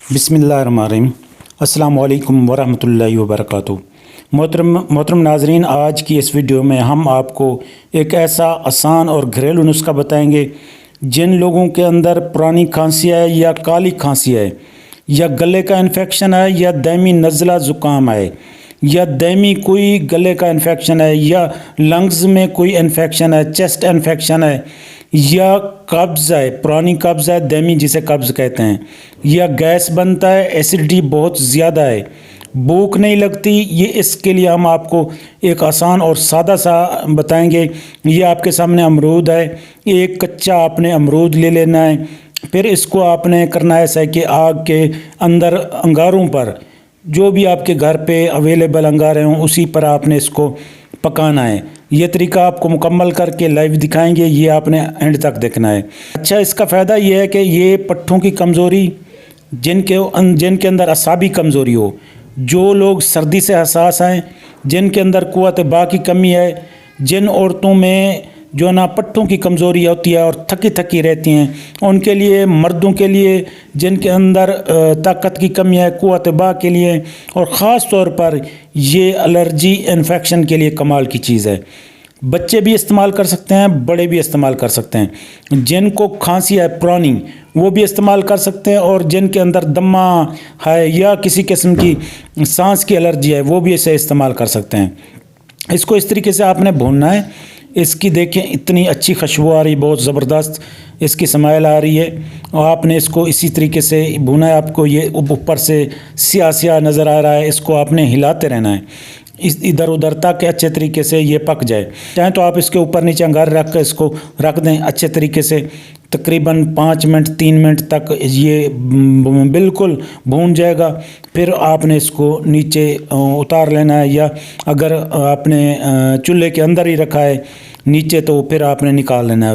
बिस्मिल्लाहिर्रहमानिर्रहीम। अस्सलाम वालेकुम वरहमतुल्लाहि वबरकातुहू। मोहतरम नाज़रीन, आज की इस वीडियो में हम आपको एक ऐसा आसान और घरेलू नुस्खा बताएंगे जिन लोगों के अंदर पुरानी खांसी है या काली खांसी है या गले का इन्फेक्शन है या दायमी नज़ला ज़ुकाम है या दायमी कोई गले का इन्फेक्शन है या लंग्स में कोई इन्फेक्शन है, चेस्ट इन्फेक्शन है या कब्ज़ है, पुरानी कब्ज़ है, दायमी जिसे कब्ज़ कहते हैं, या गैस बनता है, एसिडिटी बहुत ज़्यादा है, भूख नहीं लगती, ये इसके लिए हम आपको एक आसान और सादा सा बताएंगे। ये आपके सामने अमरूद है, एक कच्चा आपने अमरूद ले लेना है। फिर इसको आपने करना है ऐसा कि आग के अंदर अंगारों पर, जो भी आपके घर पे अवेलेबल अंगारे हों उसी पर आपने इसको पकाना है। ये तरीका आपको मुकम्मल करके लाइव दिखाएंगे, ये आपने एंड तक देखना है। अच्छा, इसका फ़ायदा ये है कि ये पट्ठों की कमज़ोरी, जिनके अंदर असाबी कमज़ोरी हो, जो लोग सर्दी से हसास हैं, जिनके अंदर कुव्वत बा की कमी है, जिन औरतों में जो ना पट्ठों की कमज़ोरी होती है और थकी थकी रहती हैं, उनके लिए, मर्दों के लिए जिनके अंदर ताकत की कमी है, कुव्वत बा के लिए, और ख़ास तौर पर ये एलर्जी इन्फेक्शन के लिए कमाल की चीज़ है। बच्चे भी इस्तेमाल कर सकते हैं, बड़े भी इस्तेमाल कर सकते हैं। जिनको खांसी है पुरानी वो भी इस्तेमाल कर सकते हैं, और जिनके अंदर दमा है या किसी किस्म की सांस की एलर्जी है वो भी इसे इस्तेमाल कर सकते हैं। इसको इस तरीके से आपने भूनना है। इसकी देखें इतनी अच्छी खुशबू आ रही, बहुत ज़बरदस्त इसकी स्मेल आ रही है, और आपने इसको इसी तरीके से भुना है। आपको ये ऊपर से स्याह स्याह नज़र आ रहा है, इसको आपने हिलाते रहना है इधर उधर ताकि अच्छे तरीके से ये पक जाए। चाहे तो आप इसके ऊपर नीचे अंगार रख कर इसको रख दें अच्छे तरीके से, तकरीबन 5 मिनट 3 मिनट तक ये बिल्कुल भून जाएगा। फिर आपने इसको नीचे उतार लेना है, या अगर आपने चूल्हे के अंदर ही रखा है नीचे तो फिर आपने निकाल लेना है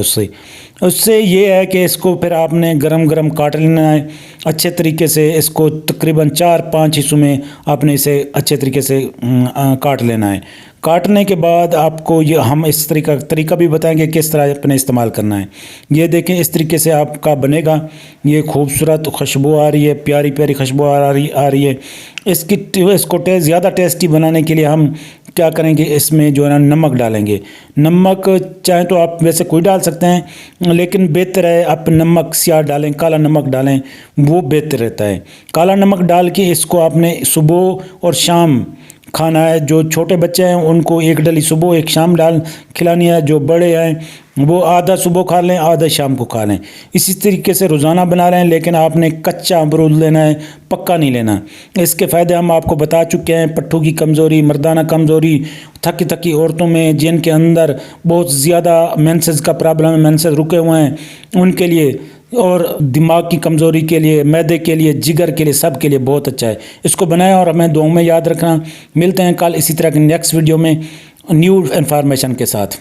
उससे ये है कि इसको फिर आपने गरम गरम काट लेना है अच्छे तरीके से। इसको तकरीबन 4-5 हिस्सों में आपने इसे अच्छे तरीके से काट लेना है। काटने के बाद आपको ये हम इस तरीका भी बताएंगे किस तरह अपने इस्तेमाल करना है। ये देखें इस तरीके से आपका बनेगा। ये खूबसूरत खुशबू आ रही है, प्यारी प्यारी खुशबू आ रही है। इसको ज़्यादा टेस्टी बनाने के लिए हम क्या करेंगे, इसमें जो है ना नमक डालेंगे। नमक चाहे तो आप वैसे कोई डाल सकते हैं, लेकिन बेहतर है आप नमक स्याह डालें, काला नमक डालें, वो बेहतर रहता है। काला नमक डाल के इसको आपने सुबह और शाम खाना है। जो छोटे बच्चे हैं उनको एक डली सुबह एक शाम डाल खिलानी है, जो बड़े हैं वो आधा सुबह खा लें आधा शाम को खा लें। इसी तरीके से रोज़ाना बना रहे हैं, लेकिन आपने कच्चा अमरूद लेना है, पक्का नहीं लेना। इसके फ़ायदे हम आपको बता चुके हैं। पट्ठों की कमज़ोरी, मर्दाना कमज़ोरी, थकी थकी औरतों में जिनके अंदर बहुत ज़्यादा मेंसेस का प्रॉब्लम है, मेंसेस रुके हुए हैं, उनके लिए, और दिमाग की कमज़ोरी के लिए, मैदे के लिए, जिगर के लिए, सब के लिए बहुत अच्छा है। इसको बनाएं और हमें दुआओं में याद रखना। मिलते हैं कल इसी तरह के नेक्स्ट वीडियो में न्यू इन्फॉर्मेशन के साथ।